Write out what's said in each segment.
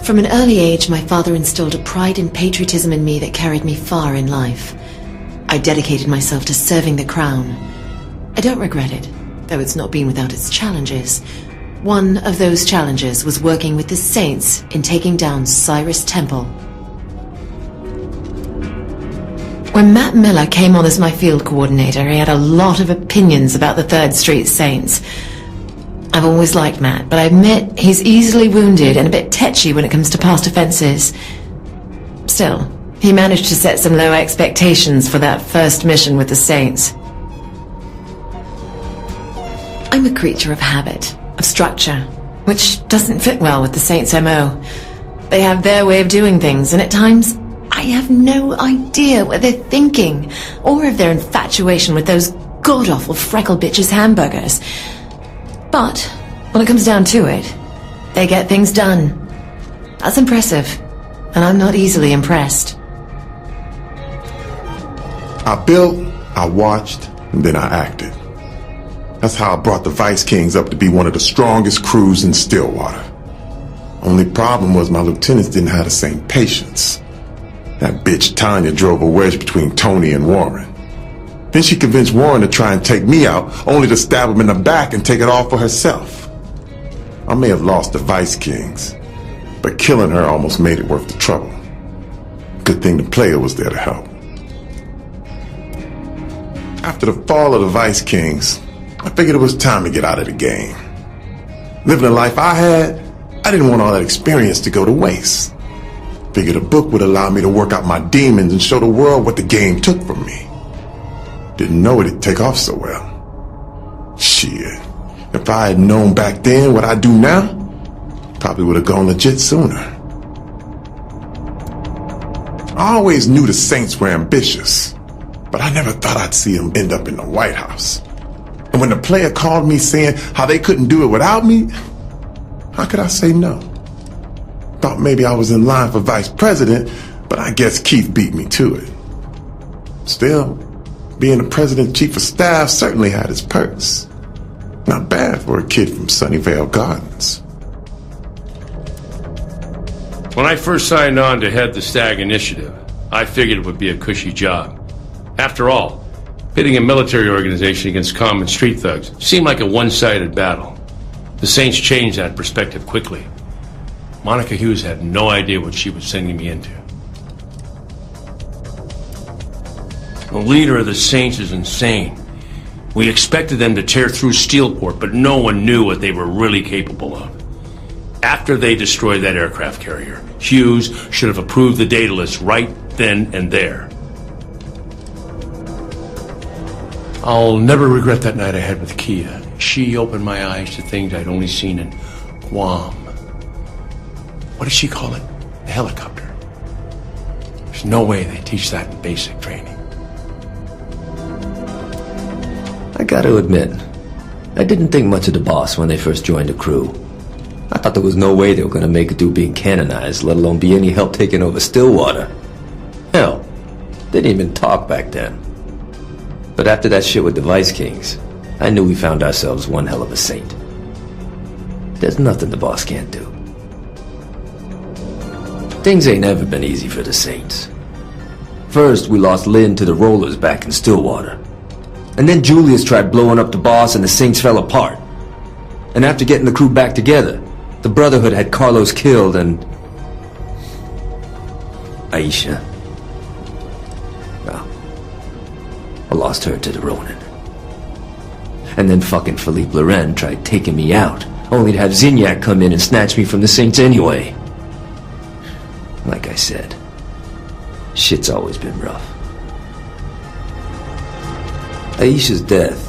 From an early age, my father instilled a pride and patriotism in me that carried me far in life. I dedicated myself to serving the Crown. I don't regret it, though it's not been without its challenges. One of those challenges was working with the Saints in taking down Cyrus Temple. When Matt Miller came on as my field coordinator, he had a lot of opinions about the 3rd Street Saints. I've always liked Matt, but I admit he's easily wounded and a bit tetchy when it comes to past offenses. Still, he managed to set some low expectations for that first mission with the Saints. I'm a creature of habit, of structure, which doesn't fit well with the Saints' MO. They have their way of doing things, and at times, I have no idea what they're thinking, or of their infatuation with those god-awful freckle bitches' hamburgers. But, when it comes down to it, they get things done. That's impressive, and I'm not easily impressed. I built, I watched, and then I acted. That's how I brought the Vice Kings up to be one of the strongest crews in Stillwater. Only problem was my lieutenants didn't have the same patience. That bitch Tanya drove a wedge between Tony and Warren. Then she convinced Warren to try and take me out, only to stab him in the back and take it all for herself. I may have lost the Vice Kings, but killing her almost made it worth the trouble. Good thing the player was there to help. After the fall of the Vice Kings, I figured it was time to get out of the game. Living the life I had, I didn't want all that experience to go to waste. Figured a book would allow me to work out my demons and show the world what the game took from me. Didn't know it'd take off so well. Shit. If I had known back then what I do now, probably would have gone legit sooner. I always knew the Saints were ambitious, but I never thought I'd see them end up in the White House. And when the player called me saying how they couldn't do it without me, how could I say no? Thought maybe I was in line for vice president, but I guess Keith beat me to it. Still, being the president's chief of staff certainly had its perks. Not bad for a kid from Sunnyvale Gardens. When I first signed on to head the Stag Initiative, I figured it would be a cushy job. After all, pitting a military organization against common street thugs seemed like a one-sided battle. The Saints changed that perspective quickly. Monica Hughes had no idea what she was sending me into. The leader of the Saints is insane. We expected them to tear through Steelport, but no one knew what they were really capable of. After they destroyed that aircraft carrier, Hughes should have approved the data list right then and there. I'll never regret that night I had with Kia. She opened my eyes to things I'd only seen in Guam. What did she call it? A helicopter. There's no way they teach that in basic training. I gotta admit, I didn't think much of the boss when they first joined the crew. I thought there was no way they were gonna make it through being canonized, let alone be any help taking over Stillwater. Hell, they didn't even talk back then. But after that shit with the Vice Kings, I knew we found ourselves one hell of a saint. There's nothing the boss can't do. Things ain't ever been easy for the Saints. First, we lost Lynn to the Rollers back in Stillwater. And then Julius tried blowing up the boss and the Saints fell apart. And after getting the crew back together, the Brotherhood had Carlos killed and... Aisha. Well, I lost her to the Ronin. And then fucking Philippe Loren tried taking me out, only to have Zinyak come in and snatch me from the Saints anyway. Like I said, shit's always been rough. Aisha's death,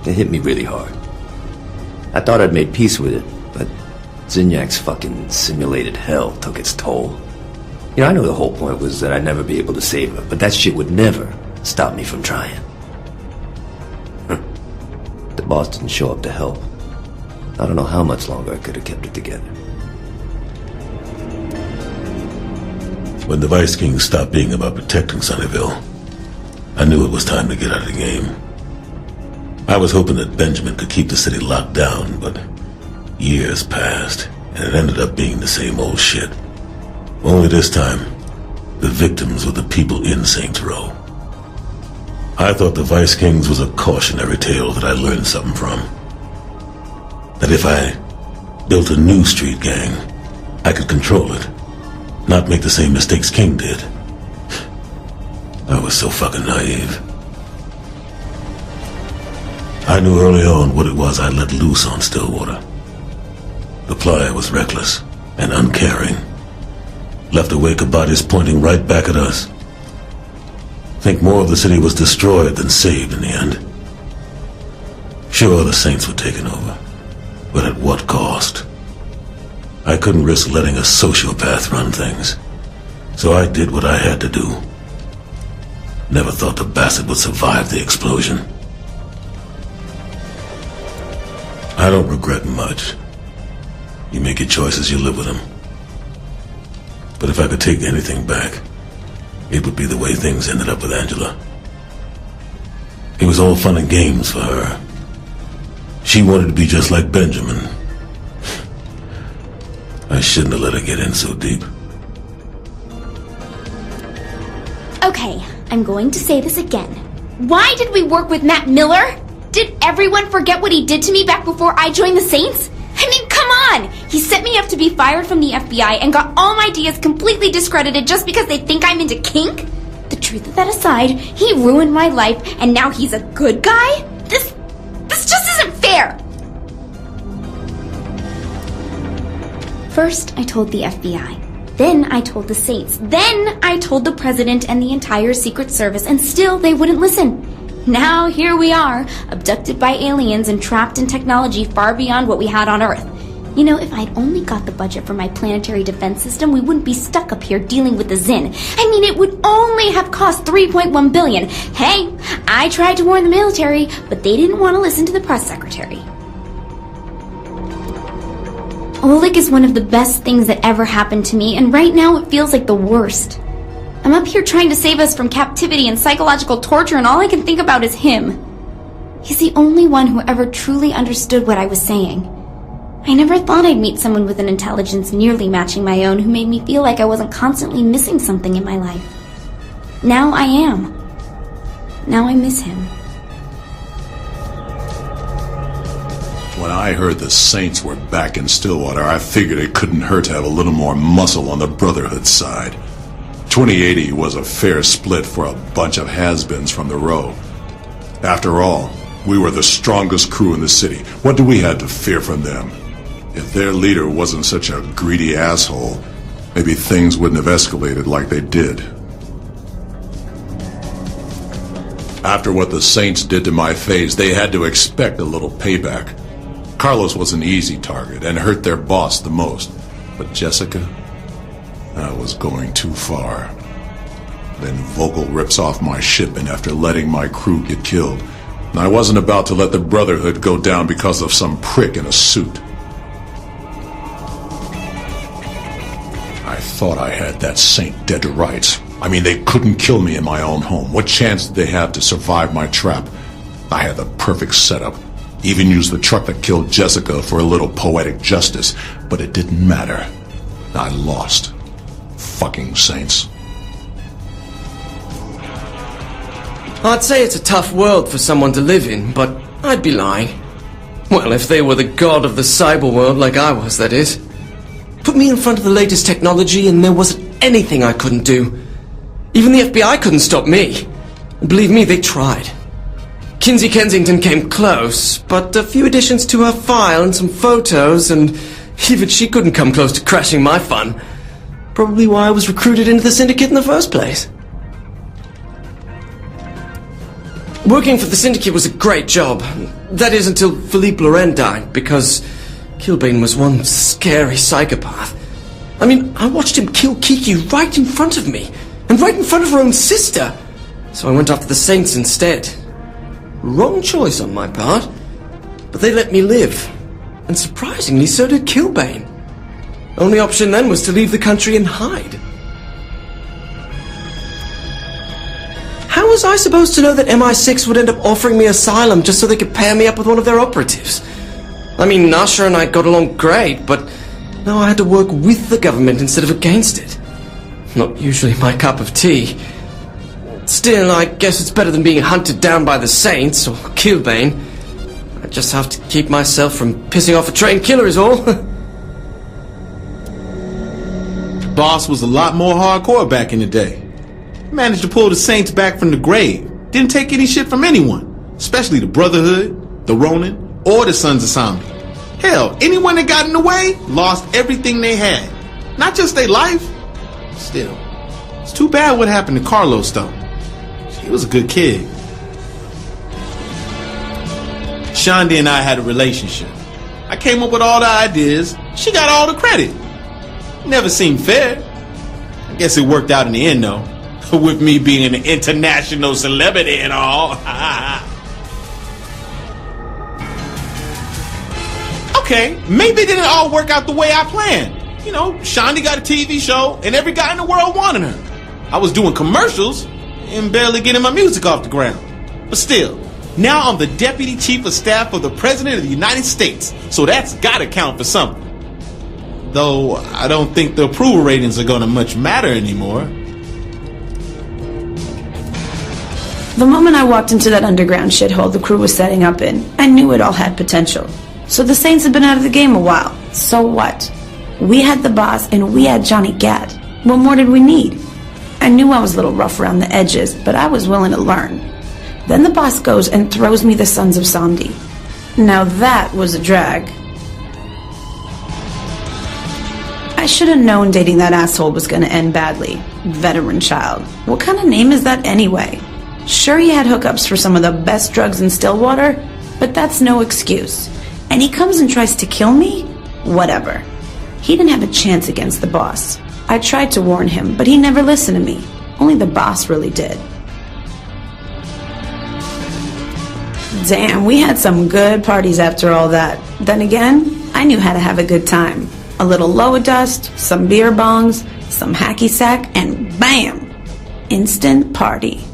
it hit me really hard. I thought I'd made peace with it, but Zinyak's fucking simulated hell took its toll. You know, I know the whole point was that I'd never be able to save her, but that shit would never stop me from trying. The boss didn't show up to help. I don't know how much longer I could have kept it together. When the Vice Kings stopped being about protecting Sunnyvale, I knew it was time to get out of the game. I was hoping that Benjamin could keep the city locked down, but years passed. and it ended up being the same old shit. Only this time, the victims were the people in Saints Row. I thought the Vice Kings was a cautionary tale that I learned something from. That if I built a new street gang, I could control it, not make the same mistakes King did. I was so fucking naive. I knew early on what it was I let loose on Stillwater. The Playa was reckless and uncaring. Left a wake of bodies pointing right back at us. Think more of the city was destroyed than saved in the end. Sure, the Saints were taken over, but at what cost? I couldn't risk letting a sociopath run things, so I did what I had to do. Never thought the bastard would survive the explosion. I don't regret much. You make your choices, you live with them. But if I could take anything back, it would be the way things ended up with Angela. It was all fun and games for her. She wanted to be just like Benjamin. I shouldn't have let her get in so deep. Okay, I'm going to say this again. Why did we work with Matt Miller? Did everyone forget what he did to me back before I joined the Saints? I mean, come on! He set me up to be fired from the FBI and got all my ideas completely discredited just because they think I'm into kink? The truth of that aside, he ruined my life and now he's a good guy? This just isn't fair! First, I told the FBI. Then I told the Saints. Then I told the President and the entire Secret Service, and still they wouldn't listen. Now here we are, abducted by aliens and trapped in technology far beyond what we had on Earth. You know, if I'd only got the budget for my planetary defense system, we wouldn't be stuck up here dealing with the Zin. I mean, it would only have cost $3.1 billion. Hey, I tried to warn the military, but they didn't want to listen to the press secretary. Oleg is one of the best things that ever happened to me, and right now it feels like the worst. I'm up here trying to save us from captivity and psychological torture, and all I can think about is him. He's the only one who ever truly understood what I was saying. I never thought I'd meet someone with an intelligence nearly matching my own who made me feel like I wasn't constantly missing something in my life. Now I am. Now I miss him. When I heard the Saints were back in Stillwater, I figured it couldn't hurt to have a little more muscle on the Brotherhood side. 2080 was a fair split for a bunch of has-beens from the row. After all, we were the strongest crew in the city. What do we have to fear from them? If their leader wasn't such a greedy asshole, maybe things wouldn't have escalated like they did. After what the Saints did to my face, they had to expect a little payback. Carlos was an easy target and hurt their boss the most. But Jessica? I was going too far. Then Vogel rips off my shipment after letting my crew get killed. And I wasn't about to let the Brotherhood go down because of some prick in a suit. I thought I had that saint dead to rights. I mean, they couldn't kill me in my own home. What chance did they have to survive my trap? I had the perfect setup. Even used the truck that killed Jessica for a little poetic justice. But it didn't matter. I lost. Fucking Saints. I'd say it's a tough world for someone to live in, but I'd be lying. Well, if they were the god of the cyber world like I was, that is. Put me in front of the latest technology and there wasn't anything I couldn't do. Even the FBI couldn't stop me. And believe me, they tried. Kinsey Kensington came close, but a few additions to her file and some photos, and even she couldn't come close to crashing my fun. Probably why I was recruited into the Syndicate in the first place. Working for the Syndicate was a great job. That is until Philippe Loren died, because Killbane was one scary psychopath. I mean, I watched him kill Kiki right in front of me, and right in front of her own sister. So I went after the Saints instead. Wrong choice on my part, but they let me live. And surprisingly, so did Killbane. Only option then was to leave the country and hide. How was I supposed to know that MI6 would end up offering me asylum just so they could pair me up with one of their operatives? I mean, Nasha and I got along great, but Now I had to work with the government instead of against it. Not usually my cup of tea. Still, I guess it's better than being hunted down by the Saints or Killbane. I just have to keep myself from pissing off a trained killer is all. Boss was a lot more hardcore back in the day. Managed to pull the Saints back from the grave. Didn't take any shit from anyone, especially the Brotherhood, the Ronin, or the Sons of Sambi. Hell, anyone that got in the way lost everything they had. Not just their life. Still, it's too bad what happened to Carlos, though. He was a good kid. Shandi and I had a relationship. I came up with all the ideas. She got all the credit. Never seemed fair. I guess it worked out in the end, though. With me being an international celebrity and all. Okay, maybe it didn't all work out the way I planned. You know, Shandi got a TV show and every guy in the world wanted her. I was doing commercials and barely getting my music off the ground. But still, now I'm the Deputy Chief of Staff of the President of the United States, so that's gotta count for something. Though, I don't think the approval ratings are gonna much matter anymore. The moment I walked into that underground shithole the crew was setting up in, I knew it all had potential. So the Saints had been out of the game a while. So what? We had the boss and we had Johnny Gat. What more did we need? I knew I was a little rough around the edges, but I was willing to learn. Then the boss goes and throws me the Sons of Samdi. Now that was a drag. I should have known dating that asshole was going to end badly. Veteran child. What kind of name is that anyway? Sure, he had hookups for some of the best drugs in Stillwater, but that's no excuse. And he comes and tries to kill me? Whatever. He didn't have a chance against the boss. I tried to warn him, but he never listened to me. Only the boss really did. Damn, we had some good parties after all that. Then again, I knew how to have a good time. A little Loa dust, some beer bongs, some hacky sack, and bam! Instant party.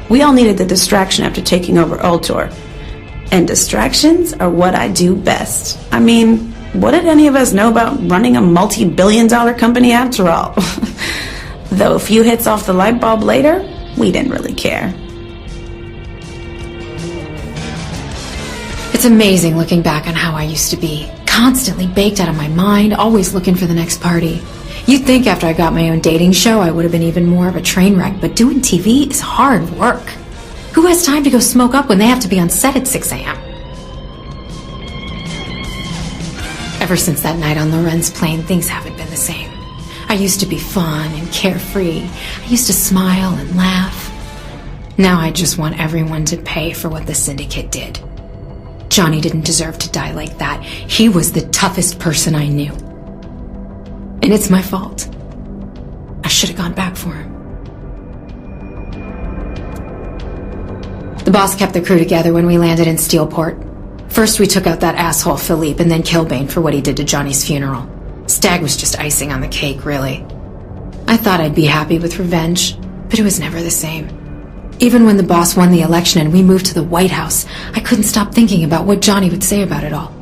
We all needed the distraction after taking over Ultor. And distractions are what I do best. I mean, what did any of us know about running a multi-billion-dollar company after all? Though a few hits off the light bulb later, we didn't really care. It's amazing looking back on how I used to be. Constantly baked out of my mind, always looking for the next party. You'd think after I got my own dating show I would have been even more of a train wreck, but doing TV is hard work. Who has time to go smoke up when they have to be on set at 6 a.m.? Ever since that night on Loren's plane, things haven't been the same. I used to be fun and carefree. I used to smile and laugh. Now I just want everyone to pay for what the Syndicate did. Johnny didn't deserve to die like that. He was the toughest person I knew. And it's my fault. I should have gone back for him. The boss kept the crew together when we landed in Steelport. First we took out that asshole Philippe and then Killbane for what he did to Johnny's funeral. Stag was just icing on the cake, really. I thought I'd be happy with revenge, but it was never the same. Even when the boss won the election and we moved to the White House, I couldn't stop thinking about what Johnny would say about it all.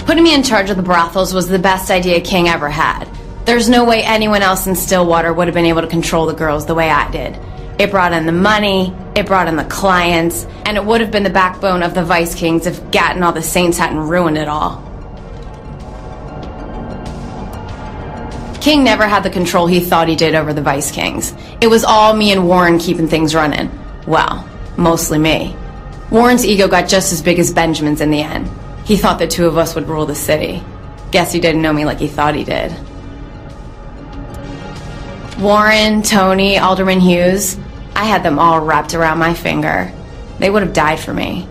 Putting me in charge of the brothels was the best idea King ever had. There's no way anyone else in Stillwater would have been able to control the girls the way I did. It brought in the money, it brought in the clients, and it would have been the backbone of the Vice Kings if Gat and all the Saints hadn't ruined it all. King never had the control he thought he did over the Vice Kings. It was all me and Warren keeping things running. Well, mostly me. Warren's ego got just as big as Benjamin's in the end. He thought the two of us would rule the city. Guess he didn't know me like he thought he did. Warren, Tony, Alderman Hughes, I had them all wrapped around my finger. They would have died for me.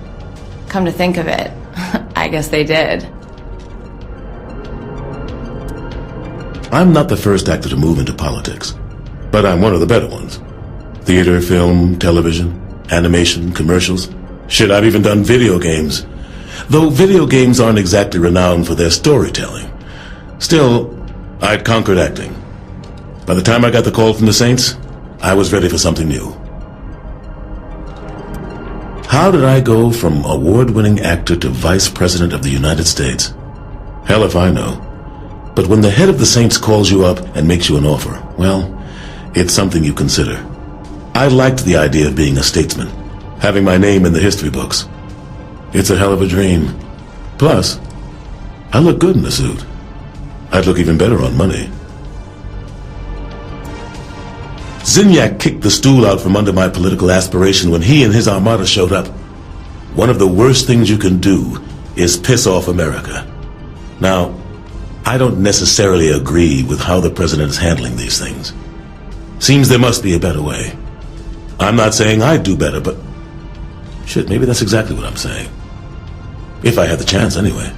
Come to think of it, I guess they did. I'm not the first actor to move into politics, but I'm one of the better ones. Theater, film, television, animation, commercials. Shit, I've even done video games. Though video games aren't exactly renowned for their storytelling. Still, I'd conquered acting. By the time I got the call from the Saints, I was ready for something new. How did I go from award-winning actor to Vice President of the United States? Hell if I know. But when the head of the Saints calls you up and makes you an offer, well, it's something you consider. I liked the idea of being a statesman, having my name in the history books. It's a hell of a dream. Plus, I look good in a suit. I'd look even better on money. Zinyak kicked the stool out from under my political aspiration when he and his armada showed up. One of the worst things you can do is piss off America. Now, I don't necessarily agree with how the president is handling these things. Seems there must be a better way. I'm not saying I'd do better, but shit, maybe that's exactly what I'm saying. If I had the chance, anyway.